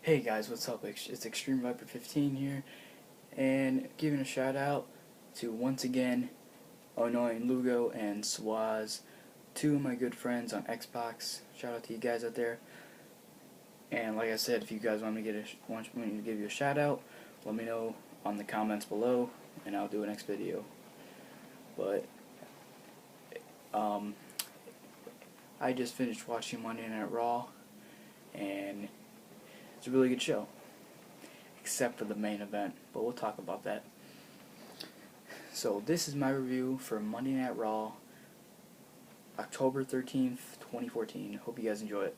Hey guys, what's up? It's XtremeV1per15 here, and giving a shout out to, once again, Annoying Lugo and Swaz, two of my good friends on Xbox. Shout out to you guys out there. And like I said, if you guys want me to give you a shout out, let me know on the comments below, and I'll do a next video. But I just finished watching Monday Night Raw, and it's a really good show, except for the main event, but we'll talk about that. So this is my review for Monday Night Raw, October 13th, 2014. Hope you guys enjoy it.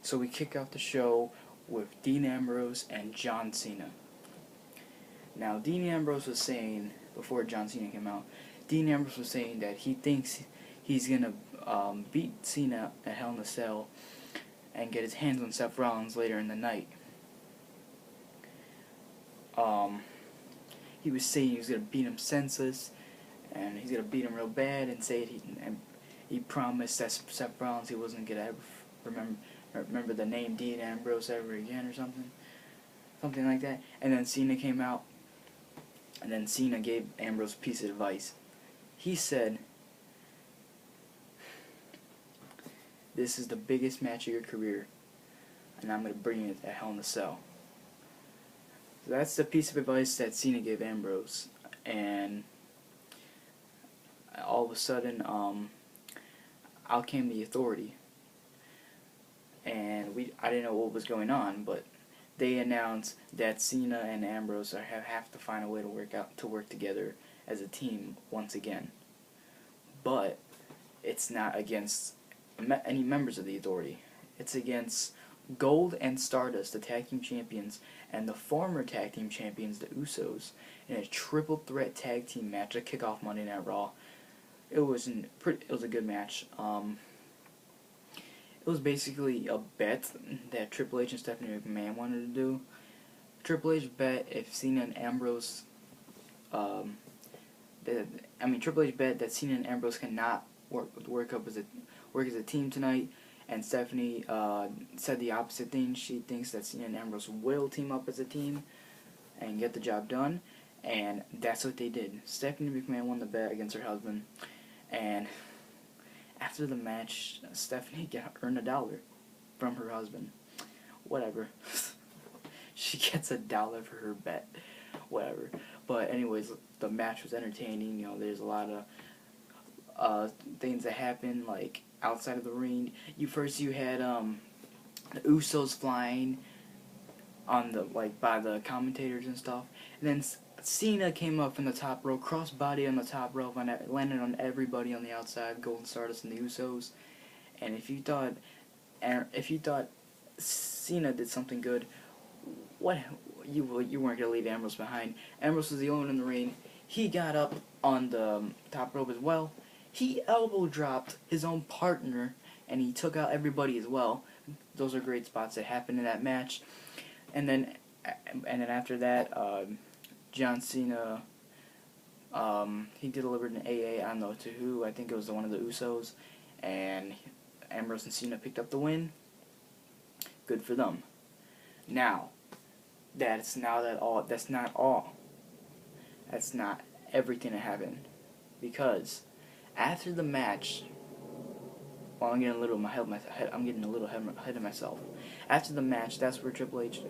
So we kick off the show with Dean Ambrose and John Cena. Now, Dean Ambrose was saying, before John Cena came out, Dean Ambrose was saying that he thinks he's going to beat Cena at Hell in a Cell and get his hands on Seth Rollins later in the night. He was saying he was going to beat him senseless, and he's going to beat him real bad, and say he promised Seth Rollins he wasn't going to ever remember the name Dean Ambrose ever again, or something like that. And then Cena came out, and then Cena gave Ambrose a piece of advice. He said, "This is the biggest match of your career, and I'm going to bring it at Hell in a Cell." So that's the piece of advice that Cena gave Ambrose, and all of a sudden, out came the Authority, and I didn't know what was going on, but they announced that Cena and Ambrose have to find a way to work together as a team once again. But it's not against any members of the Authority. It's against Gold and Stardust, the tag team champions, and the former tag team champions, the Usos, in a triple threat tag team match to kick off Monday Night Raw. It was a good match. It was basically a bet that Triple H and Stephanie McMahon wanted to do. Triple H bet if Cena and Ambrose, Triple H bet that Cena and Ambrose cannot work as a team tonight. And Stephanie said the opposite thing. She thinks that Cena and Ambrose will team up as a team and get the job done. And that's what they did. Stephanie McMahon won the bet against her husband. And after the match, Stephanie earned $1 from her husband. Whatever. She gets $1 for her bet. Whatever. But anyways, the match was entertaining. You know, there's a lot of things that happen, like outside of the ring. You had the Usos flying on by the commentators and stuff, and then Cena came up from the top rope, crossbody on the top rope, and landed on everybody on the outside, Golden Stardust and the Usos. And if you thought Cena did something good, you weren't gonna leave Ambrose behind. Ambrose was the only one in the ring. He got up on the top rope as well. He elbow dropped his own partner, and he took out everybody as well. Those are great spots that happened in that match. And then after that, John Cena, he delivered an AA, I don't know to who. I think it was one of the Usos, and Ambrose and Cena picked up the win. Good for them. Now, that's not all. That's not everything that happened, because after the match, well, I'm getting a little ahead of myself. After the match, that's where Triple H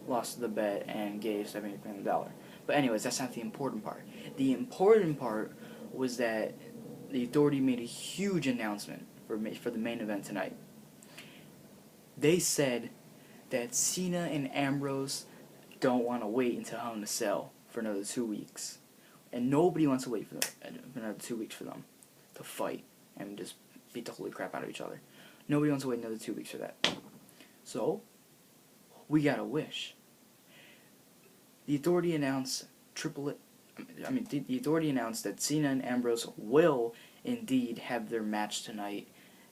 lost the bet and gave Stephanie McMahon $1. But anyways, that's not the important part. The important part was that the Authority made a huge announcement for the main event tonight. They said that Cena and Ambrose don't want to wait until Hell in a Cell for another 2 weeks. And nobody wants to wait for another 2 weeks for them to fight and just beat the holy crap out of each other. Nobody wants to wait another 2 weeks for that. So, we got a wish. The Authority announced the Authority announced that Cena and Ambrose will indeed have their match tonight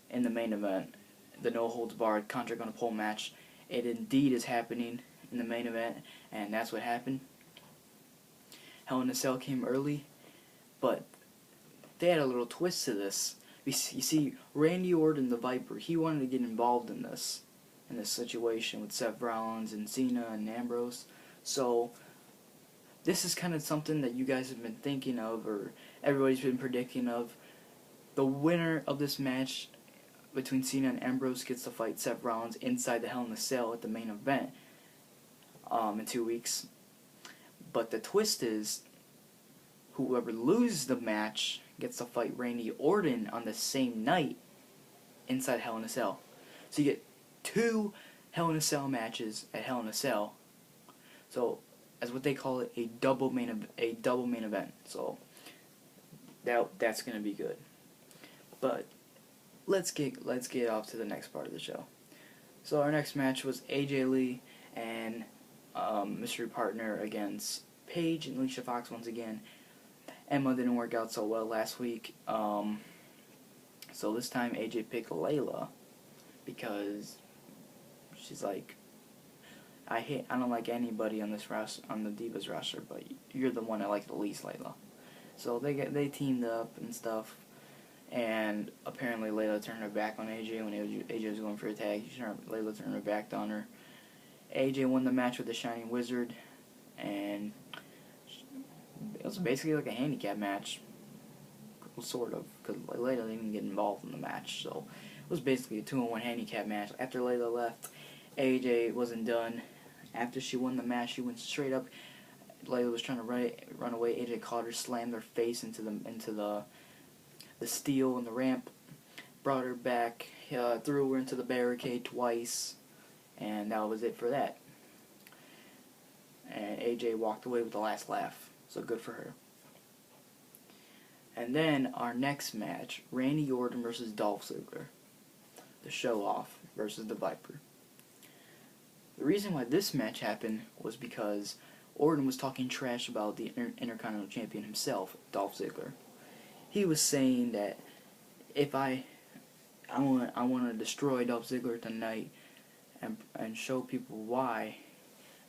in the main event, the no holds barred contract on a pole match. It indeed is happening in the main event, and that's what happened. Hell in a Cell came early, but they had a little twist to this. You see, Randy Orton, the Viper, he wanted to get involved in this. in this situation with Seth Rollins and Cena and Ambrose. So this is kind of something that you guys have been thinking of, or everybody's been predicting of. The winner of this match between Cena and Ambrose gets to fight Seth Rollins inside the Hell in a Cell at the main event in 2 weeks. But the twist is, whoever loses the match gets to fight Randy Orton on the same night inside Hell in a Cell. So you get 2 Hell in a Cell matches at Hell in a Cell. So, as what they call it, a double main event. So that's gonna be good. But let's get off to the next part of the show. So our next match was AJ Lee and mystery partner against Paige and Alicia Fox once again. Emma didn't work out so well last week. So this time AJ picked Layla because she's like, I don't like anybody on this on the Divas roster, but you're the one I like the least, Layla. So they teamed up and stuff, and apparently Layla turned her back on AJ when AJ was going for a tag. Layla turned her back on her. AJ won the match with the Shining Wizard, and it was basically like a handicap match, sort of, because Layla didn't even get involved in the match. So it was basically a 2-on-1 handicap match. After Layla left, AJ wasn't done. After she won the match, she went straight up. Layla was trying to run away. AJ caught her, slammed her face into the steel and the ramp, brought her back, threw her into the barricade twice, and that was it for that. And AJ walked away with the last laugh, so good for her. And then our next match, Randy Orton versus Dolph Ziggler, the show-off versus the Viper. The reason why this match happened was because Orton was talking trash about the Intercontinental Champion himself, Dolph Ziggler. He was saying that if I want to destroy Dolph Ziggler tonight and show people why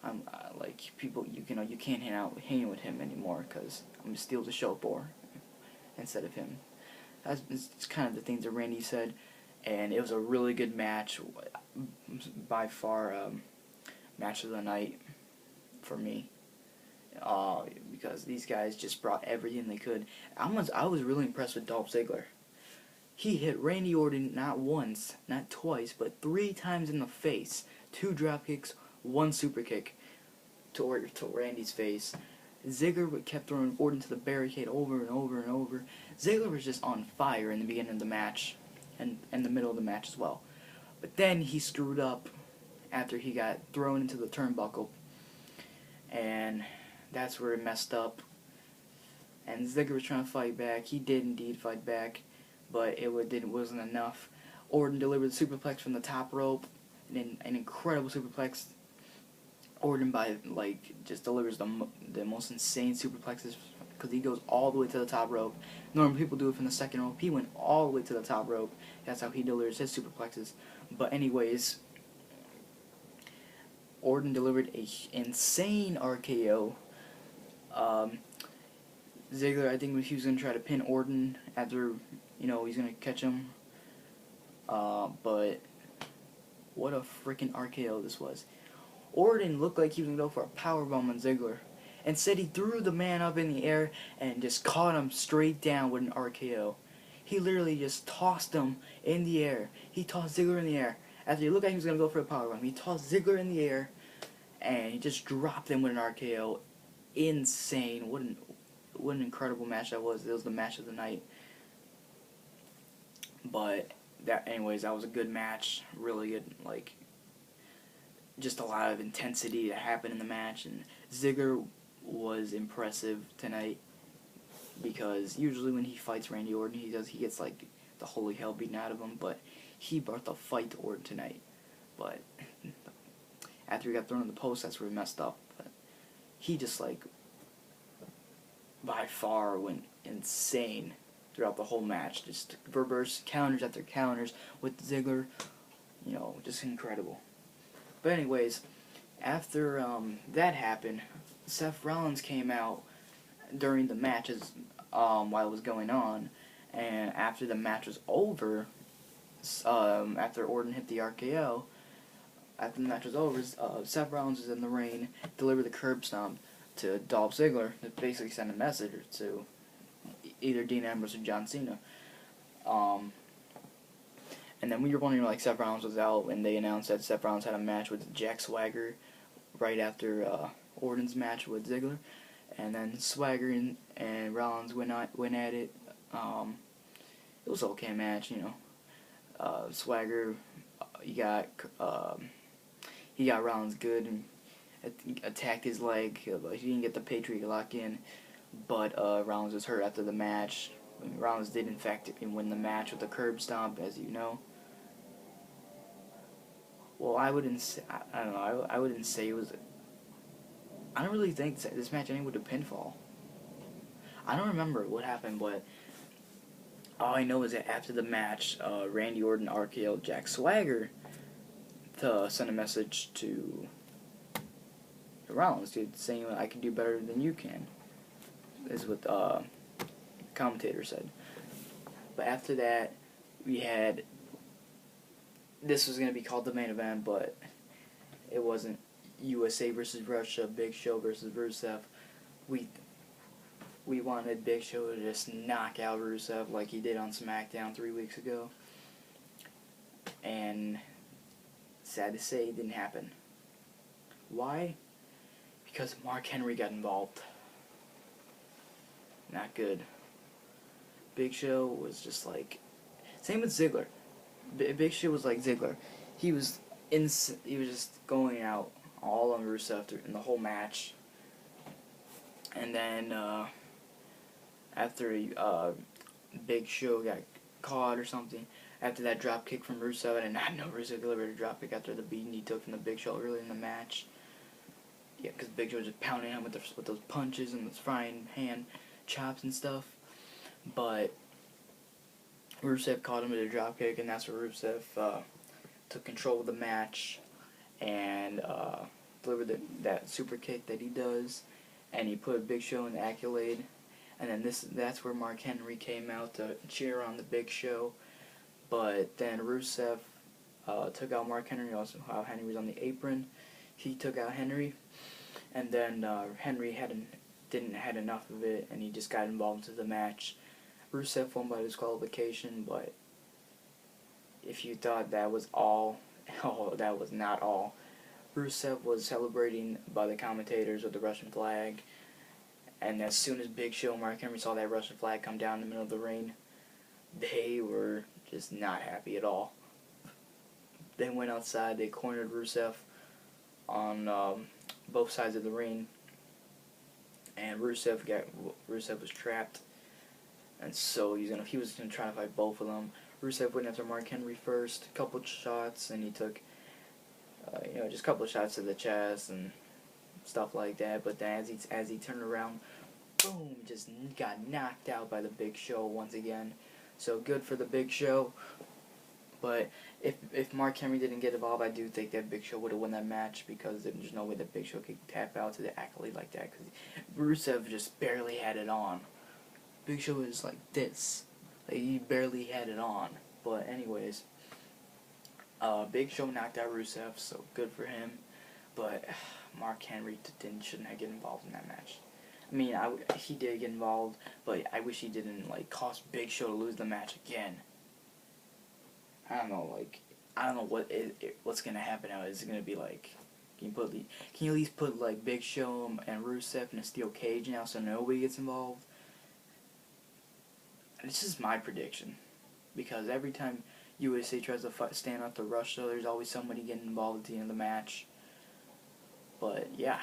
I'm like people you can't hang with him anymore because I'm gonna steal the show for instead of him. It's kind of the things that Randy said, and it was a really good match, by far match of the night for me. Because these guys just brought everything they could. I was really impressed with Dolph Ziggler. He hit Randy Orton not once, not twice, but 3 times in the face. 2 drop kicks, 1 super kick to Randy's face. Ziggler kept throwing Orton to the barricade over and over and over. Ziggler was just on fire in the beginning of the match, and in the middle of the match as well. But then he screwed up after he got thrown into the turnbuckle, and that's where it messed up. And Ziggler was trying to fight back. He did indeed fight back, but it wasn't enough. Orton delivered the superplex from the top rope, an incredible superplex. Orton just delivers the most insane superplexes because he goes all the way to the top rope. Normally people do it from the second rope. He went all the way to the top rope. That's how he delivers his superplexes. But anyways, Orton delivered a insane RKO. Ziggler, I think he was going to try to pin Orton after, he's going to catch him. But what a freaking RKO this was. Orton looked like he was going to go for a powerbomb on Ziggler. Instead, he threw the man up in the air and just caught him straight down with an RKO. He literally just tossed him in the air. He tossed Ziggler in the air. After he looked like he was going to go for a powerbomb, he tossed Ziggler in the air, and he just dropped him with an RKO. Insane. What an incredible match that was. It was the match of the night. But, that was a good match. Really good, just a lot of intensity that happened in the match. And Ziggler was impressive tonight because usually when he fights Randy Orton, he gets, the holy hell beaten out of him. But he brought the fight to Orton tonight. But after he got thrown in the post, that's where he messed up. But he just, by far went insane throughout the whole match. Just reverse counters after counters with Ziggler. Just incredible. But anyways, after that happened, Seth Rollins came out during the matches while it was going on. And after the match was over, after Orton hit the RKO, after the match was over, Seth Rollins was in the ring, delivered the curb stomp to Dolph Ziggler, that basically sent a message to either Dean Ambrose or John Cena. And then we were wondering, like, Seth Rollins was out, and they announced that Seth Rollins had a match with Jack Swagger right after Orton's match with Ziggler. And then Swagger and Rollins went at it. It was an okay match, you know. Swagger, he got Rollins good and attacked his leg. He didn't get the Patriot lock in, but Rollins was hurt after the match. Rollins did, in fact, win the match with a curb stomp, as you know. Well, I wouldn't say, I don't know, I wouldn't say it was, I don't really think this match ended with a pinfall. I don't remember what happened, but all I know is that after the match, Randy Orton RKO'd Jack Swagger to send a message to Rollins, dude, saying, I can do better than you can, is what the commentator said. But after that, we had, this was going to be called the main event, but it wasn't. USA versus Russia, Big Show versus Rusev. We wanted Big Show to just knock out Rusev like he did on SmackDown 3 weeks ago. And sad to say, it didn't happen. Why? Because Mark Henry got involved. Not good. Big Show was just like, same with Ziggler. Big Show was like Ziggler. He was just going out all on Rusev in the whole match. And then after Big Show got caught or something, after that drop kick from Rusev, I did not know Rusev delivered a drop kick after the beating he took from the Big Show earlier in the match. Yeah, because Big Show was just pounding him with those punches and those frying pan chops and stuff. But Rusev caught him with a drop kick, and that's where Rusev took control of the match and delivered that super kick that he does, and he put Big Show in the accolade. And then that's where Mark Henry came out to cheer on the Big Show. But then Rusev took out Mark Henry, also how Henry was on the apron. He took out Henry, and then Henry didn't had enough of it, and he just got involved into the match. Rusev won by disqualification, but if you thought that was all, that was not all. Rusev was celebrating by the commentators with the Russian flag, and as soon as Big Show and Mark Henry saw that Russian flag come down in the middle of the ring, they were just not happy at all. They went outside, they cornered Rusev on both sides of the ring, and Rusev was trapped, and so he was gonna try to fight both of them. Rusev went after Mark Henry first, a couple shots, and he took just a couple of shots to the chest and stuff like that. But then as he turned around, boom, just got knocked out by the Big Show once again. So good for the Big Show. But if Mark Henry didn't get involved, I do think that Big Show would have won that match, because there's no way that Big Show could tap out to the accolade like that, because Rusev just barely had it on. Big Show is like this. Like, he barely had it on. But anyways, Big Show knocked out Rusev, so good for him. But Mark Henry shouldn't have get involved in that match. I mean, he did get involved, but I wish he didn't cost Big Show to lose the match again. I don't know what's gonna happen now. Is it gonna be can you at least put Big Show and Rusev in a steel cage now so nobody gets involved? This is my prediction, because every time USA tries to stand up to Russia, there's always somebody getting involved at the end of the match. But yeah.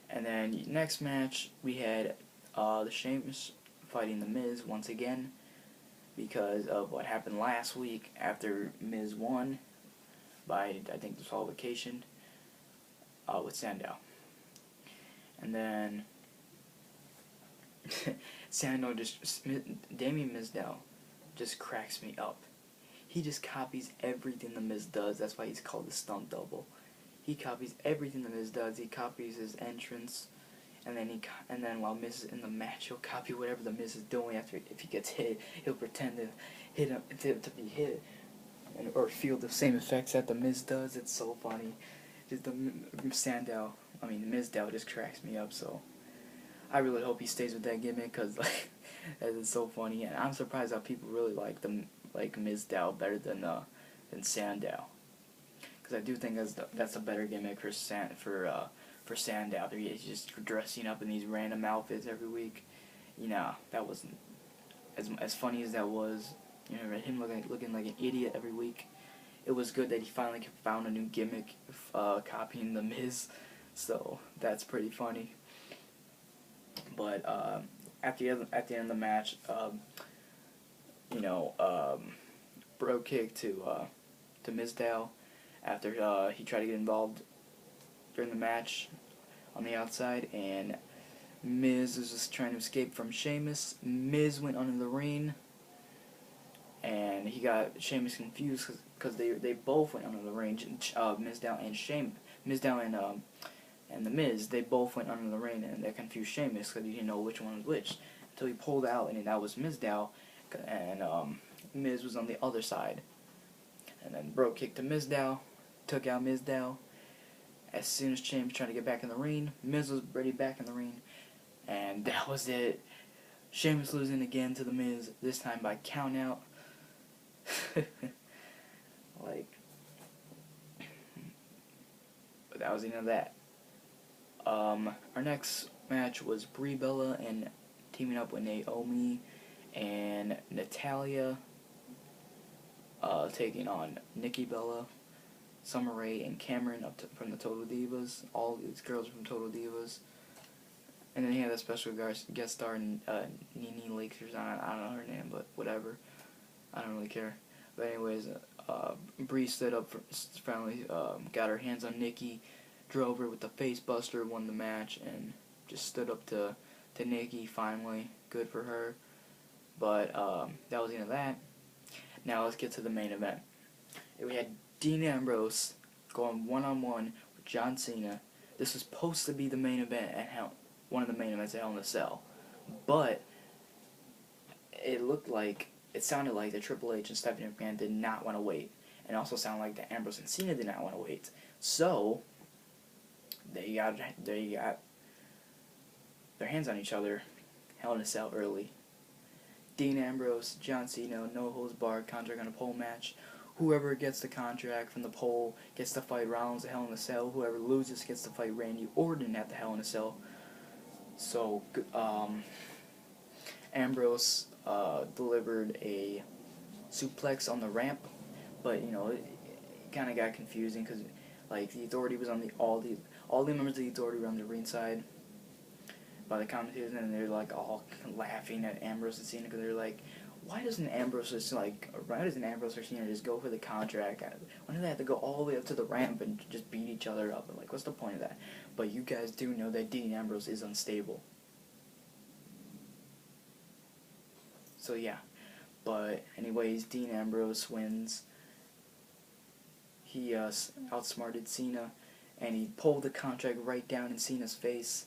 And then next match we had the Sheamus fighting the Miz once again, because of what happened last week after Miz won by, I think, disqualification with Sandow. And then Damien Mizdow just cracks me up. He just copies everything the Miz does. That's why he's called the stunt double. He copies everything the Miz does. He copies his entrance, and then while Miz is in the match, he'll copy whatever the Miz is doing. If he gets hit, he'll pretend to hit him to be hit. or feel the same effects that the Miz does. It's so funny. Just the Mizdow just cracks me up. So I really hope he stays with that gimmick because like that is so funny, and I'm surprised how people really like Mizdow better than Sandow, because I do think that's a better gimmick for Sandow. He's just dressing up in these random outfits every week. You know, that wasn't as funny as that was. You know, him looking like an idiot every week. It was good that he finally found a new gimmick, copying the Miz. So that's pretty funny. But at the end of the match, bro kick to Mizdow after he tried to get involved during the match on the outside, and Miz was just trying to escape from Sheamus. Miz went under the ring, and he got Sheamus confused because they both went under the ring. Mizdow and the Miz, they both went under the ring, and that confused Sheamus because he didn't know which one was which until he pulled out, and that was Mizdow, and Miz was on the other side. And then bro kicked to Mizdow, took out Mizdow. As soon as Sheamus tried to get back in the ring, Miz was already back in the ring, and that was it. Sheamus losing again to the Miz, this time by count out. But that was the end of that. Our next match was Brie Bella and teaming up with Naomi and Natalya, taking on Nikki Bella, Summer Rae, and Cameron from the Total Divas. All these girls from Total Divas. And then he had a special guest star, Nene Lakers. I don't know her name, but whatever. I don't really care. But anyways, Brie stood up finally, got her hands on Nikki, drove her with the face buster, won the match, and just stood up to Nikki finally. Good for her. But that was the end of that. Now let's get to the main event. We had Dean Ambrose going one-on-one with John Cena. This was supposed to be the main event at one of the main events at Hell in a Cell. But it sounded like the Triple H and Stephanie McMahon did not want to wait. And also sounded like that Ambrose and Cena did not want to wait. So they got their hands on each other. Hell in a Cell early. Dean Ambrose, John Cena, no holds barred contract on a pole match. Whoever gets the contract from the pole gets to fight Rollins at Hell in a Cell. Whoever loses gets to fight Randy Orton at the Hell in a Cell. So Ambrose delivered a suplex on the ramp, but it kind of got confusing because the Authority was on all the members of the Authority were on the ringside by the commentators, and they're all laughing at Ambrose and Cena because they're like, why doesn't Ambrose or Cena just go for the contract? Why do they have to go all the way up to the ramp and just beat each other up? And what's the point of that? But you guys do know that Dean Ambrose is unstable. So yeah. But anyways, Dean Ambrose wins. He outsmarted Cena, and he pulled the contract right down in Cena's face.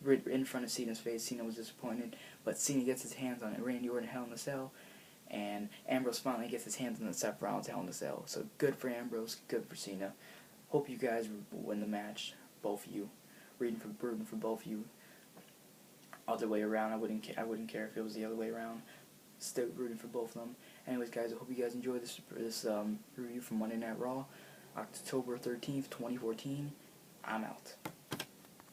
In front of Cena's face. Cena was disappointed, but Cena gets his hands on it. Randy Orton Hell in a Cell, and Ambrose finally gets his hands on the Seth Rollins Hell in a Cell. So good for Ambrose, good for Cena. Hope you guys win the match, both of you. Rooting for both of you. Other way around, I wouldn't care if it was the other way around. Still rooting for both of them. Anyways, guys, I hope you guys enjoyed this review from Monday Night Raw, October 13th, 2014. I'm out.